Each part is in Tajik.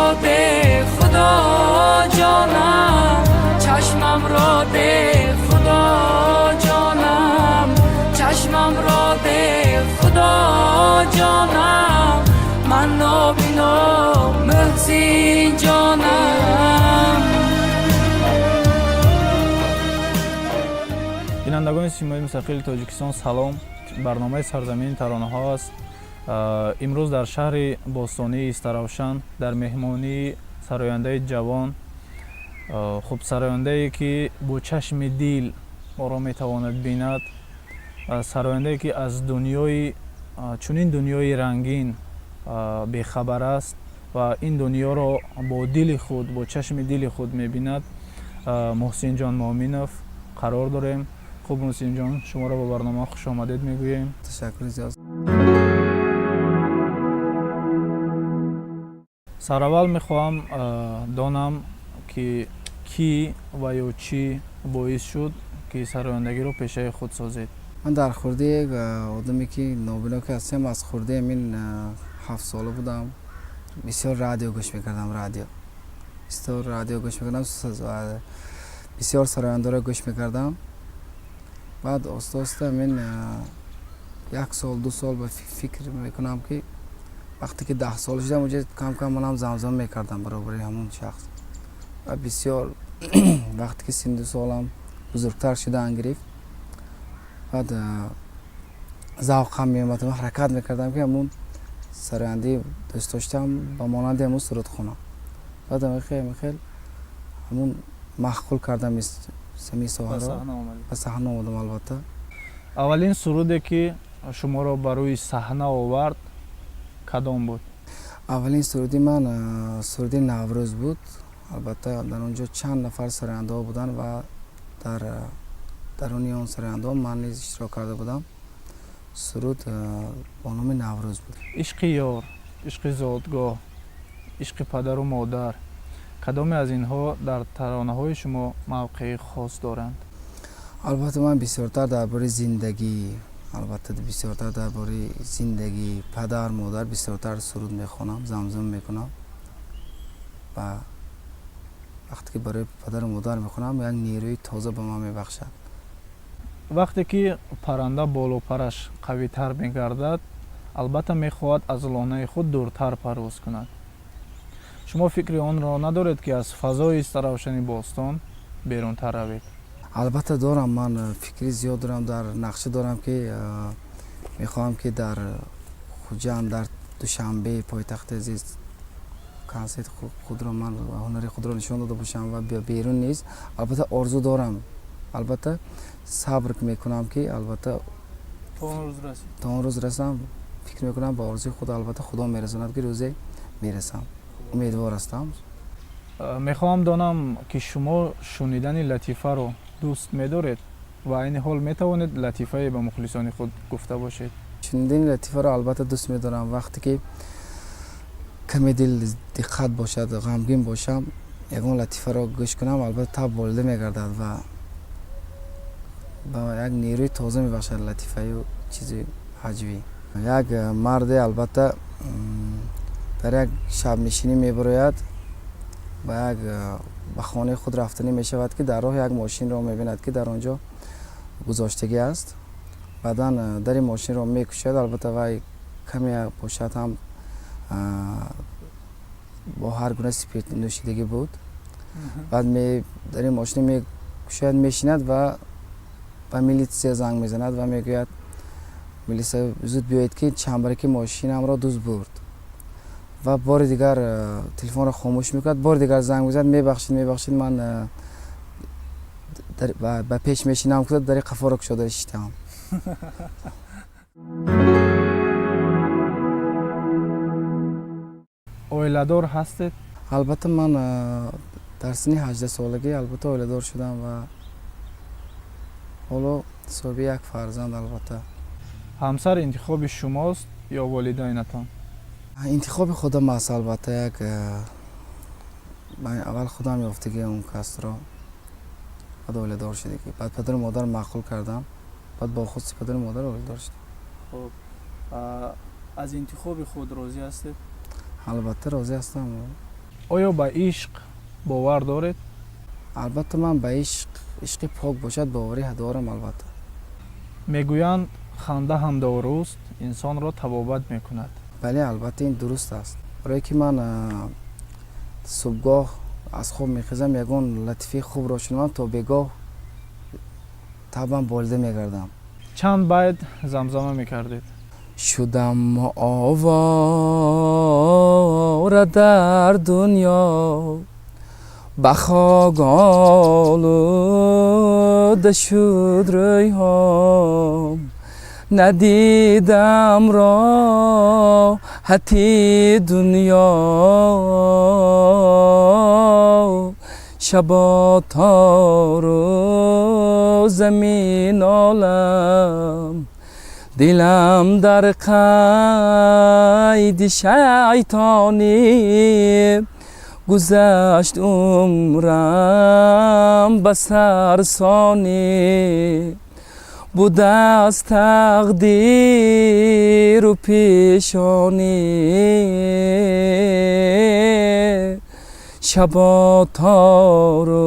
را ده خدا جانم، چشمم را ده خدا جانم، چشمم را ده خدا جانم، من نابینا محسین جانم. بینندگان سیمای مستقل تاجیکستان سلام. برنامه سرزمین ترانه ها است. امروز در شهر باستانی استراوشن در مهمانی سراینده جوان، خب سراینده که با چشم دیل ما را میتواند بیند، سراینده که از دنیای چنین دنیای رنگین بیخبر است و این دنیا را با دل خود، با چشم دل خود میبیند. محسن جان مومینوف قرار داریم. خوب محسن جان، شما را به برنامه خوش آمدید میگوییم. تشکر زیاد. سراول میخواهم دانم که کی و یا چی باعث شد که سرایندگی رو پیشه خود سازید؟ من در خورده یک آدمی که نابینا که هستم، از خورده من 7 ساله بودم. بسیار رادیو گوش میکردم، رادیو گوش میکردم، بسیار سراینده را گوش میکردم. بعد آسته من 1 سال 2 سال به فکر میکنم که وقتی که 10 سال شدم اونجا کم کم منم زمزمه میکردم برابر همون شخص. و بسیار وقتی که 32 سالم بزرگتر شدن گرفت، بعد ذوقم میومد، من حرکت میکردم که همون سراینده دوست داشتم با مانند همون سرود خونم. بعد خیلی همون مخول کردم سمی سوال را به صحنه آمدم. البته اولین سرودی که شما را بروی صحنه آورد کدام بود؟ اولین سرودی من سرودی نوروز بود. البته در اونجا چند نفر سراینده ها بودن و در درونی اون سراینده ها من نیز اشتراک کرده بودم. سرود با نام نوروز بود. عشق یار، عشق زادگاه، عشق پدر و مادر، کدام از اینها در ترانه های شما موقع خاص دارند؟ البته من بسیارتر درباره زندگی، پدر مادر بسیارتر سرود میخوانم، زمزمه میکنم. و وقتی که برای پدر و مادر میخونم یک نیروی تازه به من میبخشد. وقتی که پرنده بالو پرش قوی تر میگردد، البته میخواهد از لانه خود دورتر پرواز کند. شما فکر آن را ندارید که از فضای استراوشن باستان بیرونتر روید؟ البته دارم، من فکری زیاد دارم، در نقشه دارم که میخواهم که در خوجند، در دوشنبه پایتخت عزیز کنسرت خود را من هنری خود را نشان داده باشم و بیرون نیست. البته آرزو دارم، البته صبر میکنم که البته تا اون روز رسم. فکر میکنم با آرزوی خود البته خدا میرساند که روزی میرسم. امیدوار هستم. میخواهم دانم که شما شنیدن لطیفه رو دوست می‌دارید و این حال میتوانید لطیفه به مخلصان خود گفته باشید؟ شنیدن لطیفه رو البته دوست می‌دارم. وقتی که کمی دل دقت باشد، غمگین باشم، یگان لطیفه رو گوش کنم، البته تب والده میگردد و با یک نیروی تازه میبخشد لطیفه و چیزی عجیبی. یک مرد البته در یک شب نشینی میبراید و یک به خانه خود رفتنی می شود که در راه یک ماشین را می‌بیند که در آنجا گذاشتگی است. بعداً در این ماشین را می‌کشد. البته وی کمی پوشت هم با هر گونه سپریت نوشیدگی بود. بعد در این ماشین می‌کشد، میشیند و به میلیسیا زنگ میزند و میگوید میلیسیا زود بیایید که چنبرک ماشینم را دزد برد. و بار دیگر تلفن را خاموش میکرد، بار دیگر زنگ میزد، میبخشید من به پیش میشینم که در قفا را کشاده شدم. اویلدار هستید؟ البته من در سن 18 سالگی البته اویلدار شدم و حالا صاحب یک فرزند. البته همسر انتخاب شماست یا والدینتان؟ انتخاب خودم است. البته یک من اول خودم یافتگی اون کس را بعد اولیدار شدگی، بعد پدر و مادر معقول کردم، بعد با خود پدر و مادر اولیدار شدم. خب از انتخاب خود راضی هستید؟ البته راضی هستم. оё ба ишқ бовар доред? албатта ман ба ишқи пок бошад боварӣ дорам. албатта мегӯянд ханда ҳам доруст инсонро табобат мекунад. бале, албатта ин дуруст аст. барое ки ман субҳгоҳ аз хоб мехезам, ягон латифаи хубро шунавам, то бегоҳ табан болида мегардам. чанд байт замзама мекардед? шудам овора дар дунё, ба хок олуда шуд рӯйҳом, надидам роҳати дунё, шабо тору замин олам, дилам дар қайди шайтонӣ, гузашт умрам ба сарсонӣ, будааст тақдиру пешонӣ, шабо тору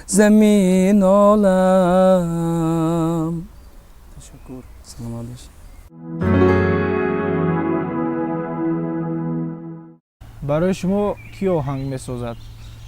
замин олам. ташаккур. саломат бош. барои шумо кӣ оҳанг месозад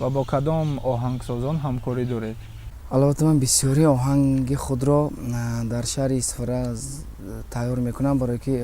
ва бо кадом оҳангсозон ҳамкорӣ доред? албатта ман бисёри оҳанги худро дар шаҳри Исфара тайёр мекунам, барое ки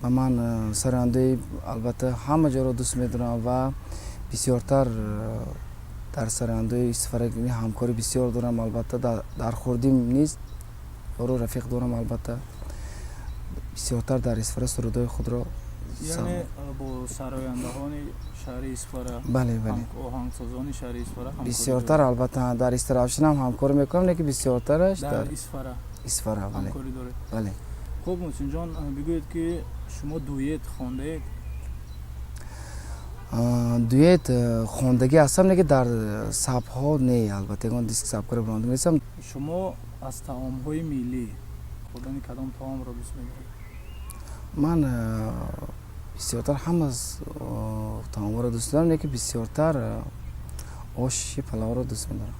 ба ман сарояндаи албатта ҳама ҷоро дӯст медорам ва бисёртар дар сарояндаи Исфара ҳамкорӣ бисёр дорам. албатта дар хурдӣ низ ёру рафиқ дорам. албатта бисёртар дар Исфара сурудҳои худро яъне бо сарояндаҳони шаҳри Исфара, бале оҳангсозони шаҳри Исфара бисёртар албатта дар Истиравшинам ҳамкорӣ мекунам, не ки бисёртараш дар Исфара. бале ҳамкорӣ доред. бале хуб, мусинҷон, бигӯед ки шумо дует хондаед? дует хондагӣ ҳастам, не ки дар сабҳо не. албатта ягон диск сабкора биранда мерасам. шумо аз таомҳои миллӣ хӯрдани кадом таомро дӯст медоред? ман бисёртар ҳама таомҳоро дӯст дорам, не ки бисёртар оши палавро дӯст медорам.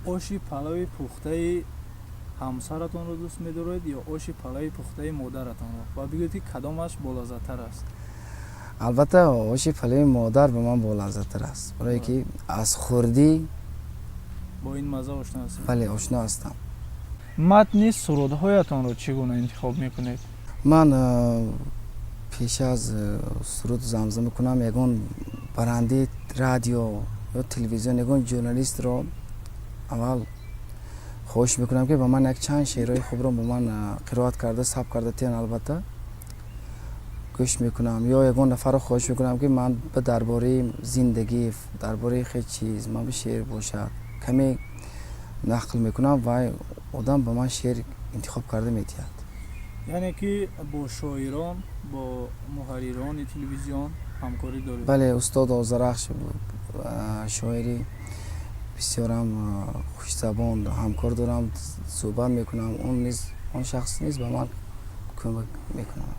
оши палави пухтаи ҳамсаратонро дӯст медоред ё оши палави пухтаи модаратонро? ва бигӯед ки кадомаш болаззаттар аст? албатта оши палави модар ба ман болаззаттар аст, барое ки аз хурдӣ бо ин мазза ошно ҳастед? бале, ошно ҳастам. матни сурудҳоятонро чӣ гуна интихоб мекунед? ман пеш аз суруд замза мекунам, ягон барандаи радио ё телевизион, ягон журналистро аввал хоҳиш мекунам ки ба ман як чанд шеърҳои хубро ба ман қироат карда, сабт карда тиҳанд. албатта гӯш мекунам, ё ягон нафарро хоҳиш мекунам ки ман дар бораи зиндагӣ, дар бораи хеч чиз ман шеър бошад каме нақл мекунам ва одам ба ман шеър интихоб карда медиҳад. яъне ки бо шоирон, бо муҳаррирони телевизион ҳамкорӣ доред? бале, устод Озарахш шоири бисёрам хушзабон ҳамкор дорам, суҳбат мекунам. он шахс низ ба ман кӯмак мекунад.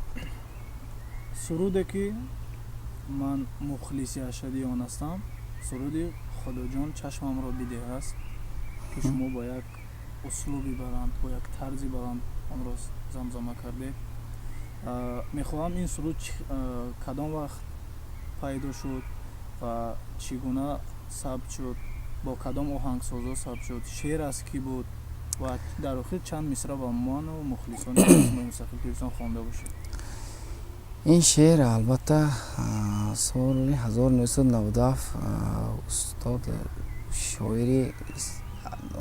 суруде ки ман мухлиси ашади он ҳастам, суруди худоҷон чашмамро бидеҳ аст, ки шумо бо як услуби баланд, бо як тарзи баланд онро замзама кардед. мехоҳам ин суруд кадом вақт пайдо шуд ва чӣ гуна сабт шуд, бо кадом оҳангсозо сабт шуд, шеър аз кӣ буд ва дар охир чанд мисра ба ману мухлисони Мустақил телевизион хонда бошед? ин шеър албатта соли 1997 устод шоири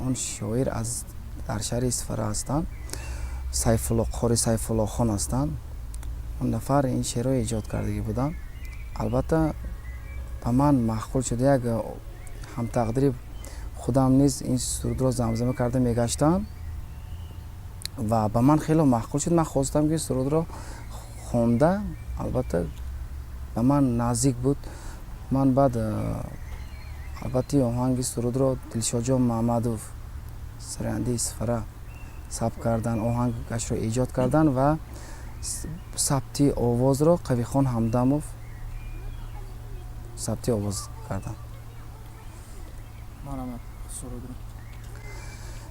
он шоир аз дар шаҳри Исфара ҳастанд, қори Сайфуллохон ҳастанд. он нафар ин шеърро эҷод кардагӣ буданд. албатта ба ман маъқул шуда, як ҳамтақдири худам низ ин сурудро замзама карда мегаштанд ва ба ман хеле маъқул шуд. ман хостам ки сурудро хонда, албатта ба ман наздик буд. ман баъд албатта оҳанги сурудро Дилшодҷон Маҳмадов, сарояндаи Исфара, сабт кардан, оҳангашро эҷод кардан ва сабти овозро Қавихон Ҳамдамов ثبتی آواز کردم.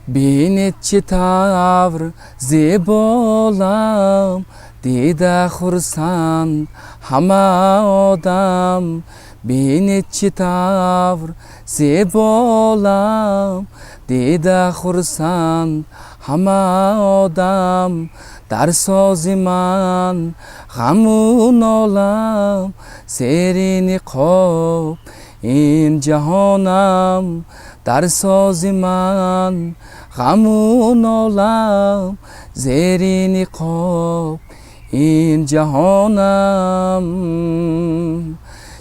بینید چه طور زیبالم، دیده خرسند همه آدم. بینید چه طور زیبالم، دیده خرسند همه آدم. در ساز من غم و نالم، زیر نقاب این جهانم. در ساز من غم و نالم، زیر نقاب این جهانم.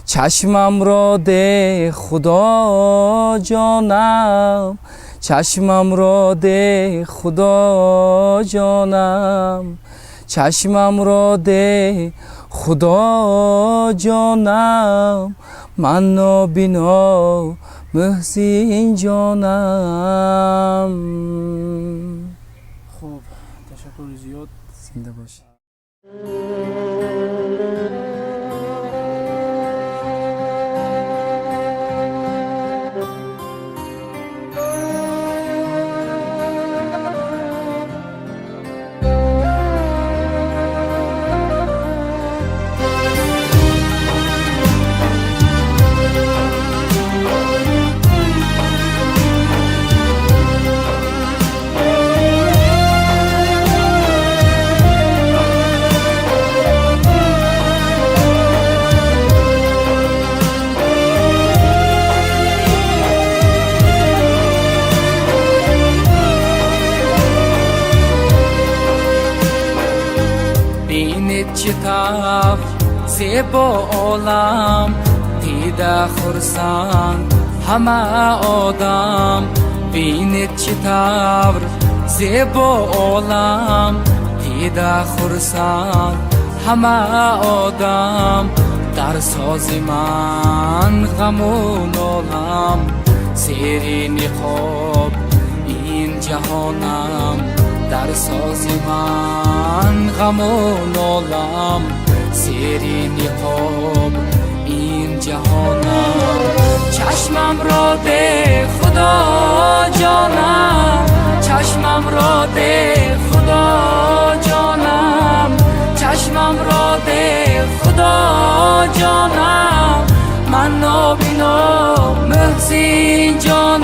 چشمم را ده خدا جانم، چشمم را ده خدا جانم. چشمم را ده خدا جانم، من نابینا محسن جانم. خوب، تشکر زیاد. زنده باشی. چه طور زیبا عالم، دیده خرسند همه آدم. بینید چه طور زیبا عالم، دیده خرسند همه آدم. در ساز من غم و نالم، زیر نقاب این جهانم. در ساز من غم و نالم، زیر نقاب این جهانم. چشمم را ده خدا جانم، چشمم را ده خدا جانم. چشمم را ده خدا جانم، من نابینا محسن جانم.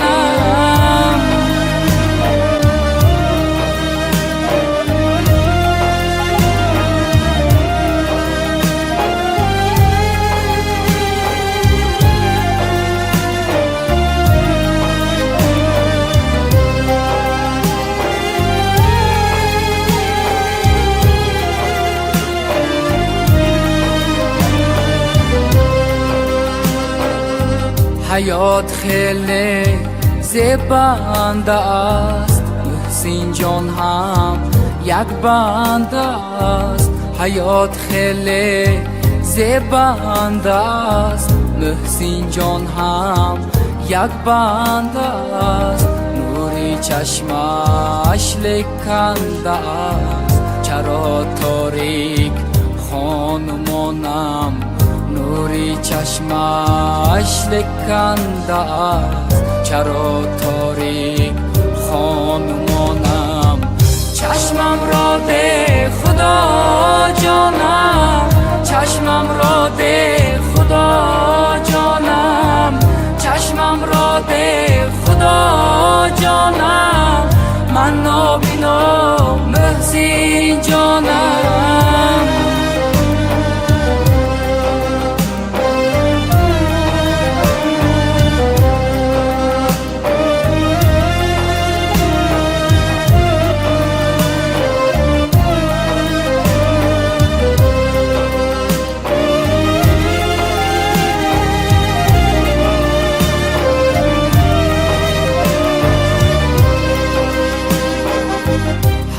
حیات خیلی زیبنده است، محسن جان هم یک بنده است. حیات خیلی زیبنده است، محسن جان هم یک بنده است. نوری چشمش لکنده است، چرا تاریک خانمانم. نوری چشمش لکنده است، چرا تاریک خانمانم. چشمم را ده خدا جانم، چشمم را ده خدا جانم. چشمم را ده خدا جانم، من نابینا محسن جانم.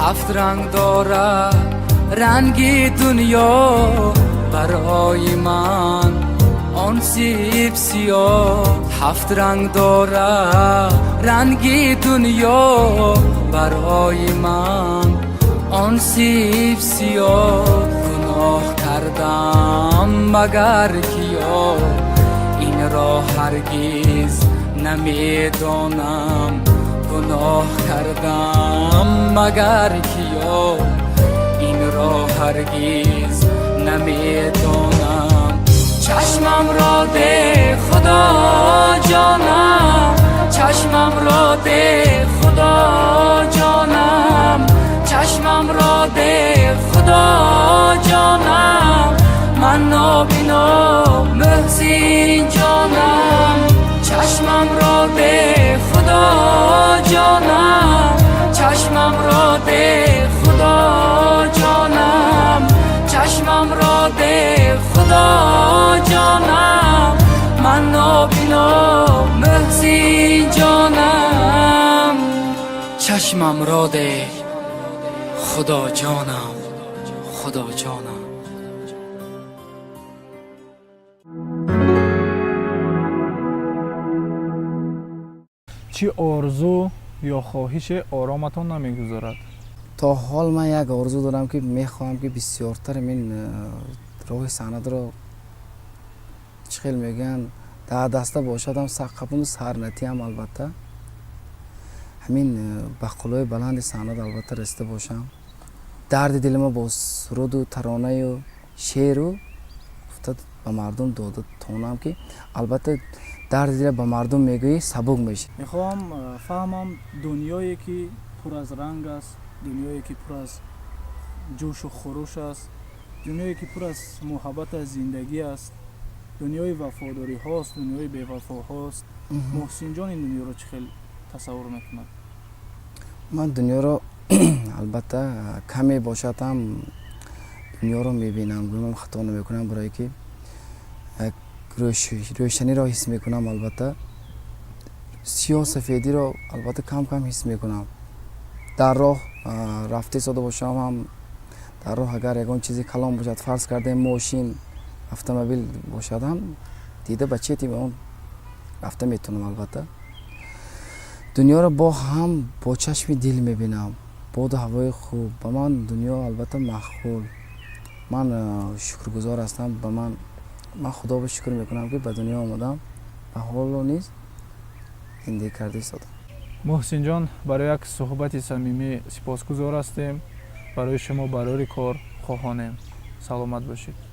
هفت رنگ داره رنگی دنیا، برای من آن سیب سیاه. هفت رنگ داره رنگی دنیا، برای من آن سیب سیاه. گناه کردم مگر کیا، را هرگز نمیدانم گناه کردم مگر کیا این را هرگز نمیدانم چشمم را ده خدا جانم چشمم را ده خدا جانم چشمم را ده خدا جانم من نابینا محسن جانم چشمم را ده خدا جانم چشمم را ده خدا جانم چشمم را ده خدا جانم من نابینا محسن جانم چشمم را ده خدا جانم خدا جانم чӣ орзу ё хоҳише ороматон намегузорад? то ҳол ман як орзу дорам ки мехоҳам ки бисёртар ин роҳи санъатро чӣ хел мегӯянд дар даста бошадам саққапуну сарнатиам албатта ҳамин бақулои баланди санъат албатта расида бошам дарди дили ма бо суруду таронаю шеъру гуфта ба мардум дода тонам ки албатта дарди дила ба мардум мегӯӣ сабук мешавад. мехоҳам фаҳмам дунёе ки пур аз ранг аст дунёе ки пур аз ҷӯшу хуруш аст дунёе ки пур аз муҳаббат аз зиндагӣ аст дунёи вафодориҳост дунёи бевафоҳост муҳсинҷон ин дунёро чӣ хел тасаввур мекунад? ман дунёро албатта каме бошад ҳам дунёро мебинам гумон хато намекунам барое ки рӯшаниро ҳис мекунам албатта сиёҳу сафедиро албатта кам кам ҳис мекунам дар роҳ рафта истода бошам ҳам дар роҳ агар ягон чизи калон бошад фарз кардаем мошин автомобил бошад ҳам дида ба чети он рафта метавонам албатта дунёро бо ҳам бо чашми дил мебинам боду ҳавои хуб ба ман дунё албатта махбул ман шукргузор ҳастам ба ман худоро шукр мекунам ки ба дунё омадам ба ҳоло низ зиндагӣ карда истодам. муҳсинҷон барои як суҳбати самимӣ сипосгузор ҳастем барои шумо барори кор хоҳонем саломат бошед.